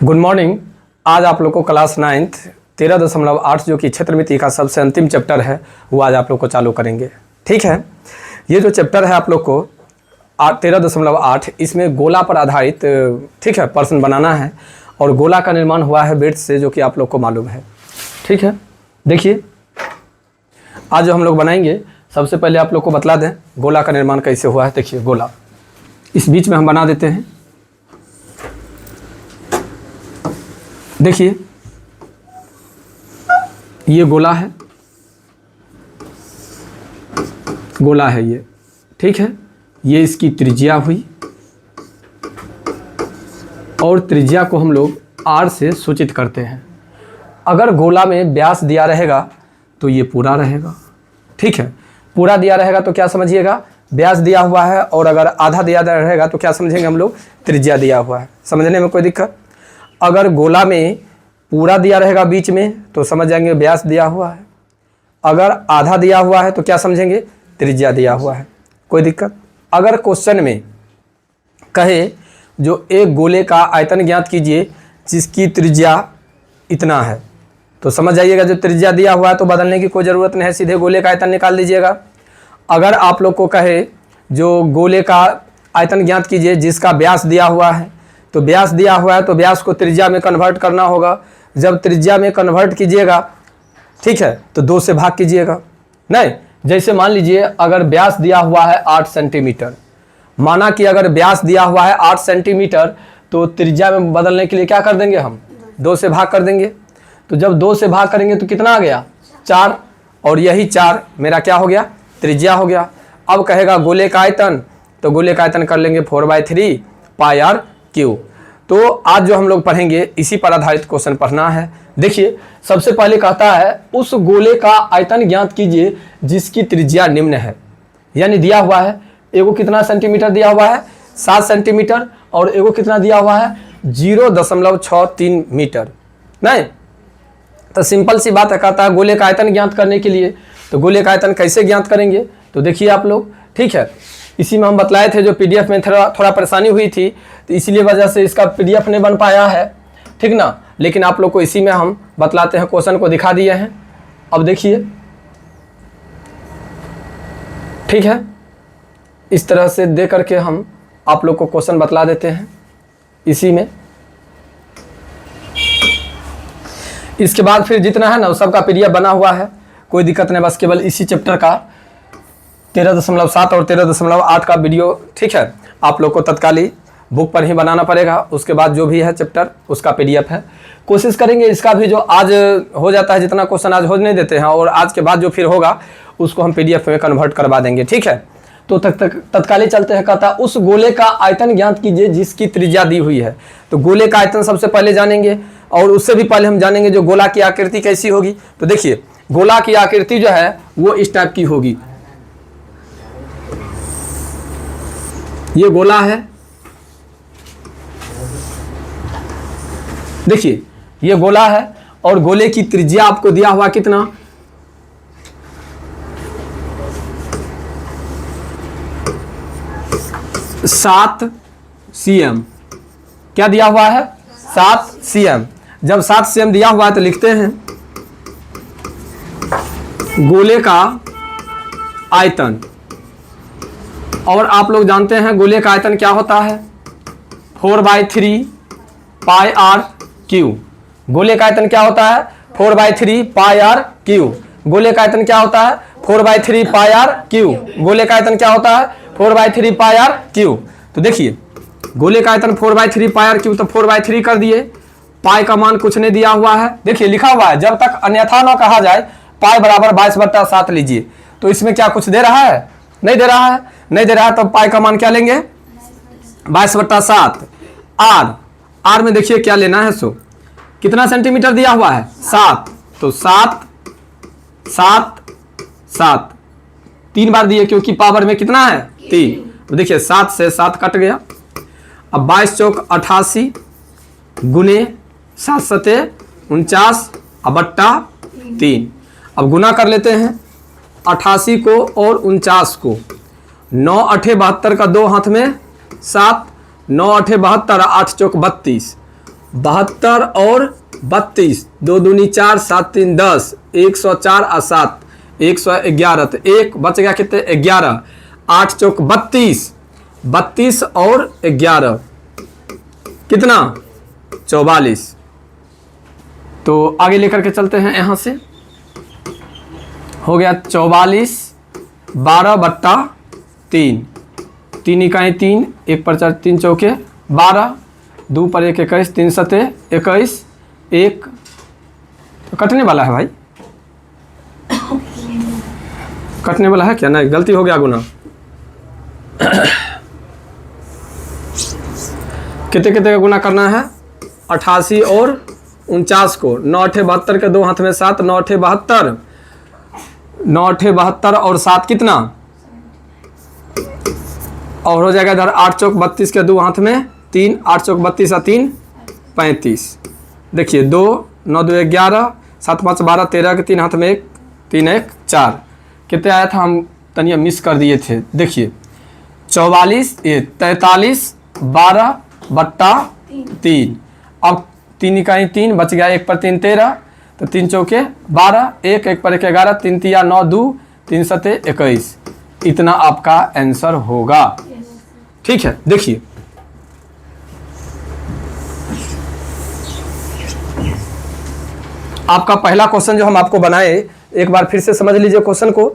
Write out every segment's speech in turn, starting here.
Good morning. आज आप लोग को क्लास 9th 13.8 जो कि क्षेत्रमिति का सबसे अंतिम चैप्टर है वो आज आप लोग को चालू करेंगे। ठीक है, ये जो चैप्टर है आप लोग को 13.8 इसमें गोला पर आधारित ठीक है प्रश्न बनाना है और गोला का निर्माण हुआ है बेट से, जो कि आप लोग को मालूम है। ठीक है, देखिए आज जो हम लोग बनाएंगे सबसे पहले आप लोग को बतला दें गोला का निर्माण कैसे हुआ है। देखिए गोला इस बीच में हम बना देते हैं। देखिए ये गोला है, गोला है ये। ठीक है, ये इसकी त्रिज्या हुई और त्रिज्या को हम लोग r से सूचित करते हैं। अगर गोला में व्यास दिया रहेगा तो ये पूरा रहेगा। ठीक है, पूरा दिया रहेगा तो क्या समझिएगा, व्यास दिया हुआ है, और अगर आधा दिया रहेगा तो क्या समझेंगे हम लोग, त्रिज्या दिया हुआ है। समझने में कोई दिक्कत? अगर गोला में पूरा दिया रहेगा बीच में तो समझ जाएंगे व्यास दिया हुआ है, अगर आधा दिया हुआ है तो क्या समझेंगे, त्रिज्या दिया हुआ है। कोई दिक्कत? अगर क्वेश्चन में कहे जो एक गोले का आयतन ज्ञात कीजिए जिसकी त्रिज्या इतना है, तो समझ जाइएगा जो त्रिज्या दिया हुआ है तो बदलने की कोई ज़रूरत नहीं है, सीधे गोले का आयतन निकाल लीजिएगा। अगर आप लोग को कहे जो गोले का आयतन ज्ञात कीजिए जिसका व्यास दिया हुआ है, तो व्यास दिया हुआ है तो व्यास को त्रिज्या में कन्वर्ट करना होगा। जब त्रिज्या में कन्वर्ट कीजिएगा, ठीक है, तो 2 से भाग कीजिएगा। नहीं, जैसे मान लीजिए अगर व्यास दिया हुआ है 8 सेंटीमीटर, माना कि अगर व्यास दिया हुआ है 8 सेंटीमीटर तो त्रिज्या में बदलने के लिए क्या कर देंगे हम, 2 से भाग कर देंगे। तो जब 2 से भाग करेंगे तो कितना आ गया, 4, और यही 4 मेरा क्या हो गया, त्रिज्या हो गया। अब कहेगा गोले का आयतन, तो गोले का आयतन कर लेंगे 4/3 पाई r क्यू। तो आज जो हम लोग पढ़ेंगे इसी पर आधारित क्वेश्चन पढ़ना है। देखिए सबसे पहले कहता है उस गोले का आयतन ज्ञात कीजिए जिसकी त्रिज्या निम्न है, यानी दिया हुआ है एगो कितना सेंटीमीटर दिया हुआ है, 7 सेंटीमीटर, और एगो कितना दिया हुआ है 0.63 मीटर। नहीं, तो सिंपल सी बात है, कहता है गोले का आयतन ज्ञात करने के लिए। तो गोले का आयतन कैसे ज्ञात करेंगे, तो देखिए आप लोग, ठीक है, इसी में हम बतलाए थे जो पीडीएफ में थोड़ा परेशानी हुई थी, तो इसीलिए वजह से इसका पीडीएफ नहीं बन पाया है, ठीक ना। लेकिन आप लोग को इसी में हम बतलाते हैं, क्वेश्चन को दिखा दिए हैं। अब देखिए, ठीक है, इस तरह से दे करके हम आप लोग को क्वेश्चन बतला देते हैं इसी में। इसके बाद फिर जितना है ना सबका पीडीएफ बना हुआ है, कोई दिक्कत नहीं, बस केवल इसी चैप्टर का 13.7 और 13.8 का वीडियो, ठीक है, आप लोग को तत्काली बुक पर ही बनाना पड़ेगा। उसके बाद जो भी है चैप्टर उसका पीडीएफ है। कोशिश करेंगे इसका भी जो आज हो जाता है, जितना क्वेश्चन आज हो नहीं देते हैं, और आज के बाद जो फिर होगा उसको हम पीडीएफ में कन्वर्ट करवा देंगे। ठीक है, तो तत्काली चलते हैं। कहता उस गोले का आयतन ज्ञात कीजिए जिसकी त्रिज्या दी हुई है। तो गोले का आयतन सबसे पहले जानेंगे, और उससे भी पहले हम जानेंगे जो गोला की आकृति कैसी होगी। तो देखिए गोला की आकृति जो है वो इस टाइप की होगी। ये गोला है, देखिए ये गोला है, और गोले की त्रिज्या आपको दिया हुआ कितना, 7 cm। क्या दिया हुआ है, 7 cm। जब 7 cm दिया हुआ है तो लिखते हैं गोले का आयतन, और आप लोग जानते हैं गोले का आयतन क्या होता है, 4/3 पाई r क्यू। गोले का आयतन क्या होता है, 4/3 पाई r क्यू। गोले का आयतन क्या होता है, 4/3 पाई r क्यू। गोले का आयतन क्या होता है, 4/3 पाई r क्यू। तो देखिए गोले का आयतन 4/3 पाई r क्यू, तो 4/3 कर दिए, पाई का मान कुछ नहीं दिया हुआ है। देखिए लिखा हुआ है, जब तक अन्यथा ना कहा जाए पाई बराबर 22/7 लीजिए। तो इसमें क्या कुछ दे रहा है, नहीं दे रहा है, नहीं दे रहा है, तो पाई का मान क्या लेंगे, 22/7। आर में देखिए क्या लेना है, सो कितना सेंटीमीटर दिया हुआ है, 7, तो 7 7 7 3 बार दिए क्योंकि पावर में कितना है 3। तो देखिए 7 से 7 कट गया। अब 22 चौक 88 गुने 7 सते 49 अब बट्टा 3। अब गुना कर लेते हैं 88 को और 49 को, 9 8 72 का 2 हाथ में 7, 9 8 72, 8 चौक 32, 72 और 32, 2 दूनी 4, 7 3 10, 104 और 7 111, तो एक बच गया कितने 11, 8 चौक 32, 32 और 11 कितना 44। तो आगे लेकर के चलते हैं यहाँ से, हो गया 44, 12 बट्टा 3, 3 इकाई 3, 1 पर 4 3 चौके 12, 2 पर 1 21, 3 सते 21, 1 तो कटने वाला है भाई, कटने वाला है क्या, नहीं गलती हो गया गुना। कितने कितने का गुना करना है, 88 और 49 को, 9 8 72 के 2 हाथ में 7, 9 8 72, 9 8 72 और 7 कितना, और हो जाएगा इधर 8 चौक 32 के 2 हाथ में 3, 8 चौक 32 और 3 35। देखिए 2 9 2 11, 7 5 12, 13 के 3 हाथ में 1, 3 1 4, कितने आया था, हम तनिया मिस कर दिए थे। देखिए 44 43 12 बट्टा 3, अब 3 इकाई 3 बच गया, 1 पर 3 13, तो 3 चौके 12, 1 1 पर 1 11, 3 तिया 9 2, 3 सते 21, इतना आपका आंसर होगा। ठीक है, देखिए आपका पहला क्वेश्चन जो हम आपको बनाए, एक बार फिर से समझ लीजिए क्वेश्चन को।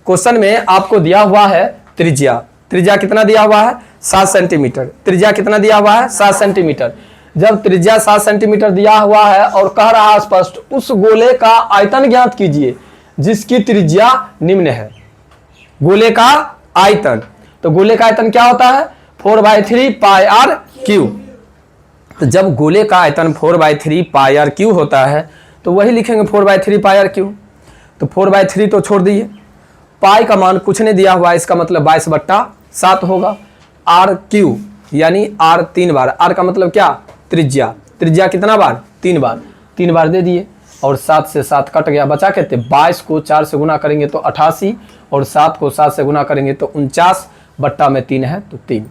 क्वेश्चन में आपको दिया हुआ है त्रिज्या, त्रिज्या कितना दिया हुआ है 7 सेंटीमीटर, त्रिज्या कितना दिया हुआ है 7 सेंटीमीटर। जब त्रिज्या 7 सेंटीमीटर दिया हुआ है और कह रहा है स्पष्ट उस गोले का आयतन ज्ञात कीजिए जिसकी त्रिज्या निम्न है, गोले का आयतन। तो गोले का आयतन क्या होता है 4/3 पाई आर क्यू। तो जब गोले का आयतन 4/3 पाई आर क्यू होता है तो वही लिखेंगे 4/3 पाई आर क्यू। तो 4/3 तो छोड़ दिए, पाई का मान कुछ नहीं दिया हुआ है, इसका मतलब 22/7 होगा। आर क्यू यानी आर 3 बार, आर का मतलब क्या त्रिज्या, त्रिज्या कितना बार 3 बार, 3 बार दे दिए और 7 से 7 कट गया, बचा कहते 22 को 4 से गुना करेंगे तो 88 और 7 को 7 से गुना करेंगे तो 49 बट्टा में 3 है तो 3।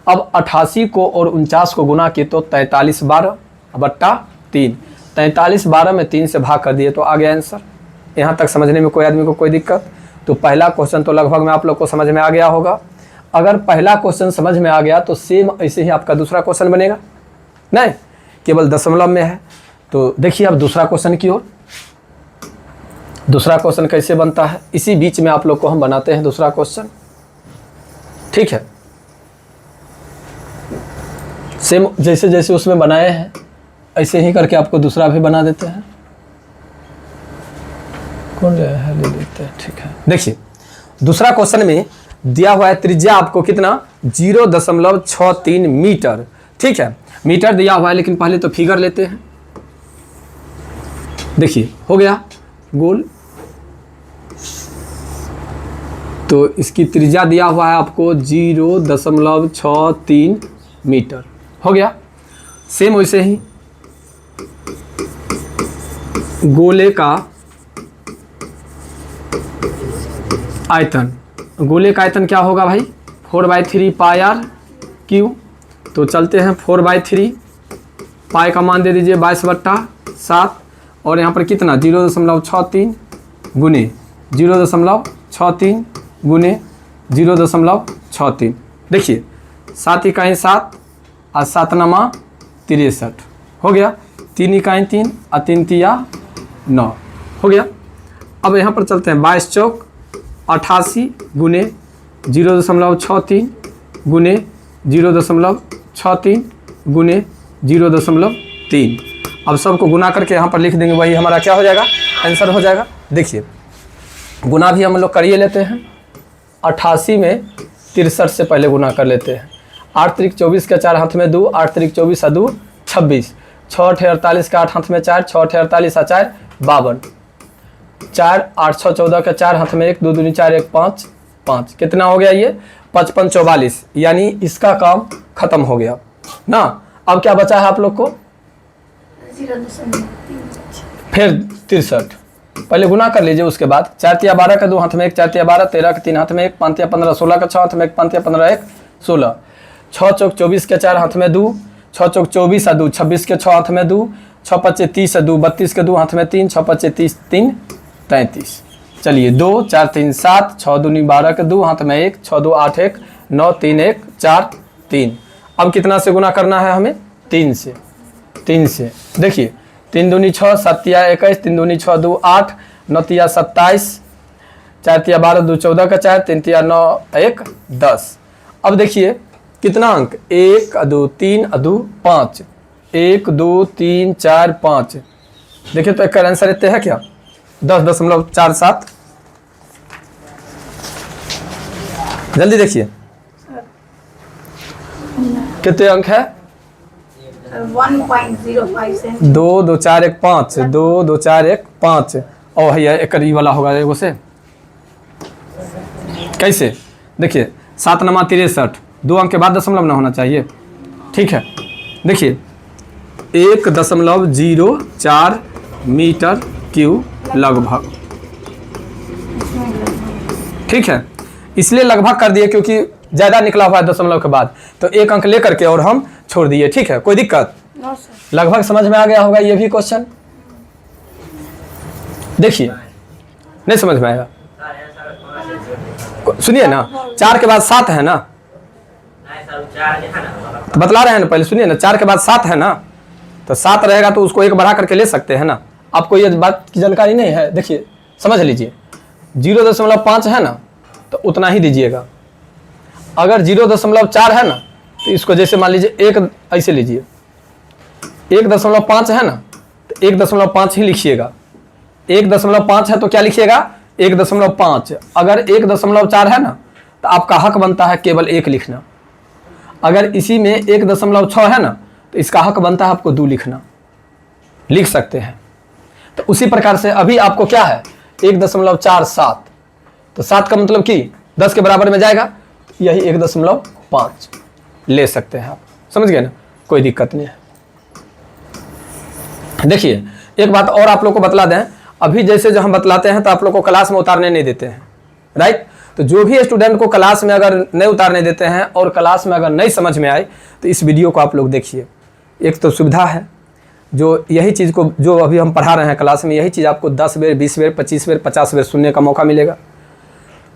अब 88 को और 49 को गुना किए तो 43 12 बट्टा 3, 43 12 में 3 से भाग कर दिए तो आ गया आंसर। यहाँ तक समझने में कोई आदमी को कोई दिक्कत? तो पहला क्वेश्चन तो लगभग में आप लोग को समझ में आ गया होगा। अगर पहला क्वेश्चन समझ में आ गया तो सेम ऐसे ही आपका दूसरा क्वेश्चन बनेगा, नहीं केवल दशमलव में है। तो देखिए अब दूसरा क्वेश्चन की ओर। दूसरा क्वेश्चन कैसे बनता है इसी बीच में आप लोग को हम बनाते हैं दूसरा क्वेश्चन, ठीक है। सेम जैसे जैसे उसमें बनाए हैं ऐसे ही करके आपको दूसरा भी बना देते हैं। कौन ले लेते हैं, ठीक है। देखिए दूसरा क्वेश्चन में दिया हुआ है त्रिज्या आपको कितना 0.63 मीटर, ठीक है। मीटर दिया हुआ है लेकिन पहले तो फिगर लेते हैं। देखिए हो गया गोल, तो इसकी त्रिज्या दिया हुआ है आपको 0.63 मीटर, हो गया। सेम वैसे ही गोले का आयतन, गोले का आयतन क्या होगा भाई 4/3 पाई आर क्यू। तो चलते हैं 4/3, पाई का मान दे दीजिए 22/7 और यहाँ पर कितना 0.63 गुने 0.63 गुने 0.63। देखिए 7 इकाई 7 और 7 नमा 63, हो गया। 3 इकाई 3 और 3 तिया 9, हो गया। अब यहाँ पर चलते हैं 22 चौक 88 गुने 0.63 गुने 0.63 गुने 0.3। अब सबको गुना करके यहाँ पर लिख देंगे, वही हमारा क्या हो जाएगा आंसर हो जाएगा। देखिए गुना भी हम लोग करिए लेते हैं। 88 में 63 से पहले गुना कर लेते हैं। 8 त्रिक 24 का 4 हाथ में 2, 8 त्रिक 24 और 2 26, 6 8 48 का 8 हाथ में 4, 6 8 48 और 4 52, 4 8 6 14 का 4 हाथ में 1, 2 दूनी 4 1 5 5, कितना हो गया ये 55 44, यानी इसका काम खत्म हो गया ना। अब क्या बचा है आप लोग को फिर 63, पहले गुना कर लीजिए उसके बाद 4 तिया 12 का 2 हाथ में 1, 4 तिया 12, 13 का 3 हाथ में 1, 5 तिया 15 16 का 6 हाथ में 1, 5 तिया 15 1 16, 6 चौक 24 के 4 हाथ में दू, 6 चौक 24 दू, 26 के 6 हाथ में दू, 6 पच्चे 30 दू, 32 के 2 हाथ में 3, 6 पच्चे 30 3 33। चलिए 2 4 3 7, 6 दूनी 12 के 2 हाथ में 1, 6 2 8 1 9 3 1 4 3। अब कितना से गुना करना है हमें? 3 से। 3 से देखिए 3 दूनी 6, 7 तिया 21, 3 दूनी 6 2 8, 9 तिया 27, 4 तिया 12 2 14 का 4, 3 तिया 9 1 10। अब देखिए कितना अंक? 1 2 3 2 5, 1 2 3 4 5। देखिए तो इसका आंसर इतने है क्या? 10.47। जल्दी देखिए कितने अंक है? 1.05 से 2 2 4 1 5, 2 2 4 1 5। और भैया एक ई वाला होगा एगो से। कैसे? देखिए 7 नमा 63, 2 अंक के बाद दशमलव ना होना चाहिए। ठीक है, देखिए 1.04 मीटर क्यूब लगभग। ठीक है, इसलिए लगभग कर दिए क्योंकि ज़्यादा निकला हुआ है दशमलव के बाद, तो 1 अंक लेकर के और हम छोड़ दिए। ठीक है, कोई दिक्कत? No sir. लगभग समझ में आ गया होगा ये भी क्वेश्चन। देखिए नहीं समझ में आएगा? सुनिए ना, 4 के बाद 7 है ना, तो बतला रहे हैं ना, पहले सुनिए ना। 4 के बाद 7 है ना, तो 7 रहेगा तो उसको 1 बढ़ा करके ले सकते हैं ना। आपको ये बात की जानकारी नहीं है? देखिए समझ लीजिए, 0.5 है ना तो उतना ही दीजिएगा। अगर 0.4 है ना तो इसको जैसे मान लीजिए 1 ऐसे लीजिए, 1.5 है ना तो 1.5 ही लिखिएगा। 1.5 है तो क्या लिखिएगा? 1.5। अगर 1.4 है ना तो आपका हक बनता है केवल 1 लिखना। अगर इसी में 1.6 है ना तो इसका हक बनता है आपको 2 लिखना। लिख सकते हैं। तो उसी प्रकार से अभी आपको क्या है? 1.47, तो 7 का मतलब कि 10 के बराबर में जाएगा, यही 1.5 ले सकते हैं आप। समझ गए ना? कोई दिक्कत नहीं है। देखिए एक बात और आप लोग को बतला दें, अभी जैसे जो हम बतलाते हैं तो आप लोग को क्लास में उतारने नहीं देते हैं, राइट? तो जो भी स्टूडेंट को क्लास में अगर नहीं उतारने देते हैं और क्लास में अगर नहीं समझ में आए तो इस वीडियो को आप लोग देखिए। एक तो सुविधा है, जो यही चीज़ को जो अभी हम पढ़ा रहे हैं क्लास में, यही चीज़ आपको 10 बेर 20 बेर 25 बेर 50 बेर सुनने का मौका मिलेगा।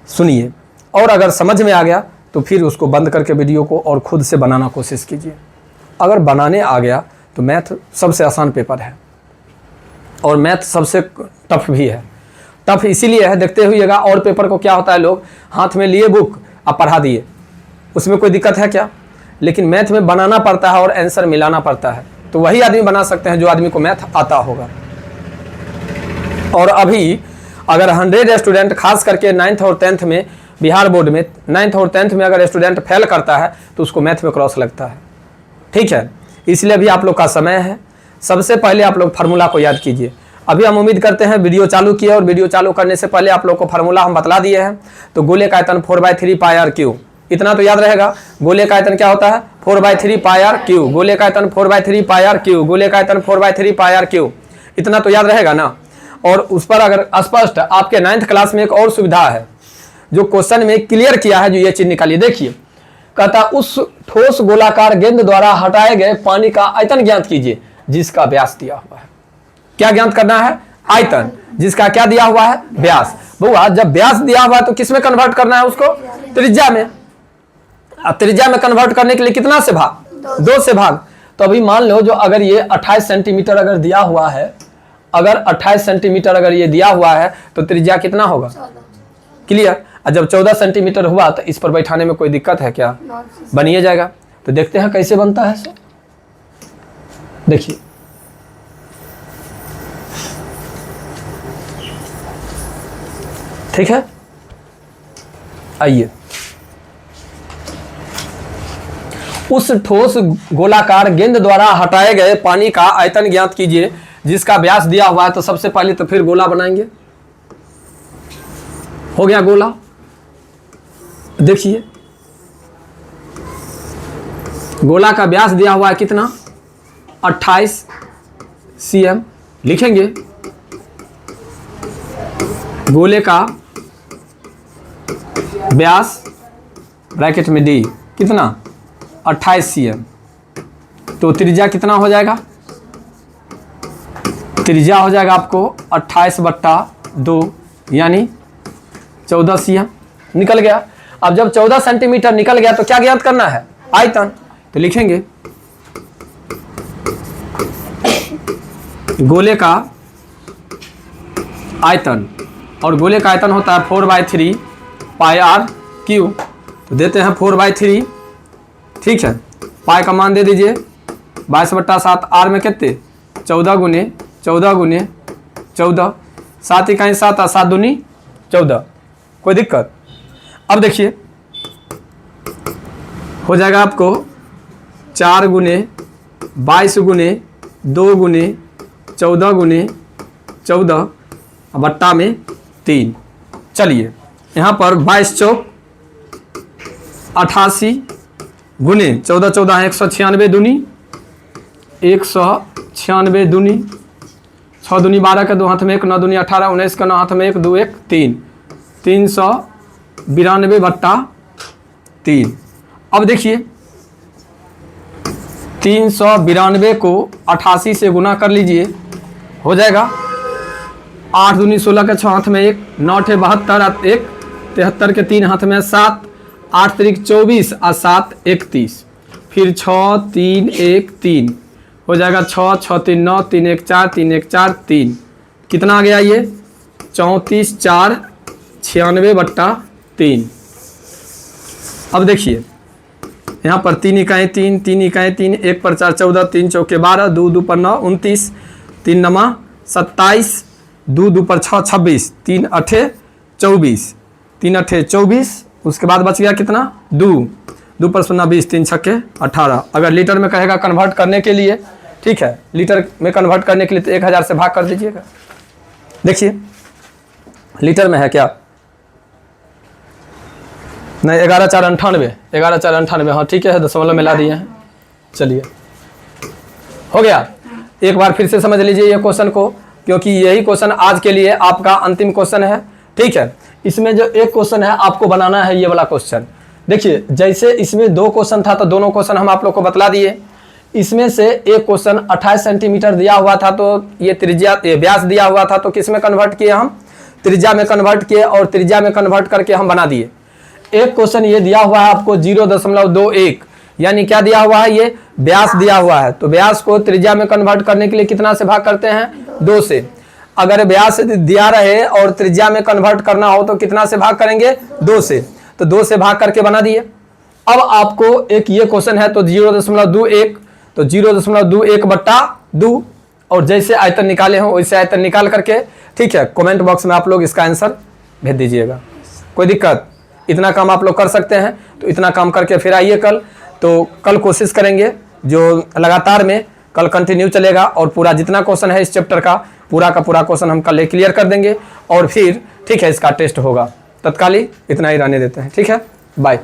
सुनिए, और अगर समझ में आ गया तो फिर उसको बंद करके वीडियो को और खुद से बनाना कोशिश कीजिए। अगर बनाने आ गया तो मैथ सबसे आसान पेपर है और मैथ सबसे टफ भी है। टफ इसीलिए है, देखते हुइएगा। और पेपर को क्या होता है, लोग हाथ में लिए बुक आप पढ़ा दिए, उसमें कोई दिक्कत है क्या? लेकिन मैथ में बनाना पड़ता है और आंसर मिलाना पड़ता है। तो वही आदमी बना सकते हैं जो आदमी को मैथ आता होगा। और अभी अगर 100 स्टूडेंट खास करके 9th और 10th में, बिहार बोर्ड में 9th और 10th में अगर स्टूडेंट फेल करता है तो उसको मैथ में क्रॉस लगता है। ठीक है, इसलिए अभी आप लोग का समय है। सबसे पहले आप लोग फार्मूला को याद कीजिए। अभी हम उम्मीद करते हैं वीडियो चालू किए, और वीडियो चालू करने से पहले आप लोग को फार्मूला हम बतला दिए हैं। तो गोले का आयतन 4/3 पाई आर क्यू, इतना तो याद रहेगा। गोले का आयतन क्या होता है? 4/3 पाई आर क्यू। गोले का आयतन 4/3 पाई आर क्यू। गोले का आयतन 4/3 पाई आर क्यू, इतना तो याद रहेगा ना। और उस पर अगर स्पष्ट आपके 9th क्लास में एक और सुविधा है जो क्वेश्चन में क्लियर किया है, जो ये चीज निकालिए। देखिए कहता उस ठोस गोलाकार गेंद द्वारा हटाए गए पानी का आयतन ज्ञात कीजिए जिसका व्यास दिया हुआ है। क्या ज्ञात करना है? आयतन, जिसका क्या दिया हुआ है? व्यास। बुआ जब व्यास दिया हुआ है तो किस में कन्वर्ट करना है उसको? त्रिज्या में। अब त्रिज्या में कन्वर्ट करने के लिए कितना से भाग? 2 से भाग। तो अभी मान लो जो अगर ये 28 सेंटीमीटर अगर दिया हुआ है, अगर 28 सेंटीमीटर अगर ये दिया हुआ है तो त्रिज्या कितना होगा? क्लियर? और जब 14 सेंटीमीटर हुआ तो इस पर बैठाने में कोई दिक्कत है क्या? बनिए जाएगा। तो देखते हैं कैसे बनता है सर। देखिए ठीक है, आइए। उस ठोस गोलाकार गेंद द्वारा हटाए गए पानी का आयतन ज्ञात कीजिए जिसका व्यास दिया हुआ है। तो सबसे पहले तो फिर गोला बनाएंगे। हो गया गोला। देखिए गोला का व्यास दिया हुआ है कितना? 28 cm। लिखेंगे गोले का व्यास ब्रैकेट में d कितना? 28 cm। तो त्रिज्या कितना हो जाएगा? त्रिज्या हो जाएगा आपको 28/2 यानी 14 cm। निकल गया। अब जब 14 सेंटीमीटर निकल गया तो क्या ज्ञात करना है? आयतन। तो लिखेंगे गोले का आयतन, और गोले का आयतन होता है 4/3 पाई आर क्यू। तो देते हैं 4/3, ठीक है। पाई का मान दे दीजिए 22/7। आर में कितने? 14 गुने 14 गुने 14, 7 इकाई 7 और 7 दूनी 14। कोई दिक्कत? अब देखिए हो जाएगा आपको 4 गुने 22 गुने 2 गुने 14 गुने 14 बट्टा में 3। चलिए यहाँ पर 22 चौक 88 गुने 14 14 196 दूनी 196 दूनी 6 दूनी 12 का 2 हाथ में 1, 9 दूनी 18, 19 का 9 हाथ में 1, 2 1 3, 392/3। अब देखिए 392 को 88 से गुना कर लीजिए, हो जाएगा 8 दूनी 16 के 6 हाथ में 1, 9 ठे 72 1, 73 के 3 हाथ में 7, 8 त्रिक 24 और 7 31, फिर 6 3 1 3 हो जाएगा 6 6 3 9 3 1 4 3 1 4 3। कितना आ गया ये? 34 4 96/3। अब देखिए यहाँ पर 3 इकाई 3 3 इकाई 3, 1 पर 4 14, 3 चौके 12, 2 2 पर 9 29, 3 नमा 27, 2 2 पर 6 26, 3 8 24, 3 8 24। उसके बाद बच गया कितना? 2 2 पर 0 20, 3 छक्के 18। अगर लीटर में कहेगा कन्वर्ट करने के लिए, ठीक है, लीटर में कन्वर्ट करने के लिए तो 1000 से भाग कर दीजिएगा। देखिए लीटर में है क्या? नहीं 11 4 98, 11 4 98, हाँ ठीक है, दशमलव मिला दिए हैं। चलिए हो गया। एक बार फिर से समझ लीजिए ये क्वेश्चन को, क्योंकि यही क्वेश्चन आज के लिए आपका अंतिम क्वेश्चन है, ठीक है। इसमें जो एक क्वेश्चन है आपको बनाना है ये वाला क्वेश्चन। देखिए जैसे इसमें 2 क्वेश्चन था तो दोनों क्वेश्चन हम आप लोग को बतला दिए। इसमें से एक क्वेश्चन 28 सेंटीमीटर दिया हुआ था, तो ये त्रिज्या व्यास दिया हुआ था, तो किस में कन्वर्ट किए? हम त्रिज्या में कन्वर्ट किए, और त्रिज्या में कन्वर्ट करके हम बना दिए। एक क्वेश्चन ये दिया हुआ है आपको 0.21, यानी क्या दिया हुआ है? ये व्यास दिया हुआ है। तो व्यास को त्रिज्या में कन्वर्ट करने के लिए कितना से भाग करते हैं? 2 से। अगर व्यास दिया रहे और त्रिज्या में कन्वर्ट करना हो तो कितना से भाग करेंगे? 2 से। तो 2 से भाग करके बना दिए। अब आपको एक ये क्वेश्चन है तो 0.21, तो 0.21/2, और जैसे आयतन निकाले हो वैसे आयतन निकाल करके, ठीक है, कमेंट बॉक्स में आप लोग इसका आंसर भेज दीजिएगा। कोई दिक्कत? इतना काम आप लोग कर सकते हैं। तो इतना काम करके फिर आइए कल। तो कल कोशिश करेंगे, जो लगातार में कल कंटिन्यू चलेगा, और पूरा जितना क्वेश्चन है इस चैप्टर का पूरा क्वेश्चन हम कल क्लियर कर देंगे, और फिर ठीक है इसका टेस्ट होगा। तत्काली इतना ही रहने देते हैं, ठीक है, बाय।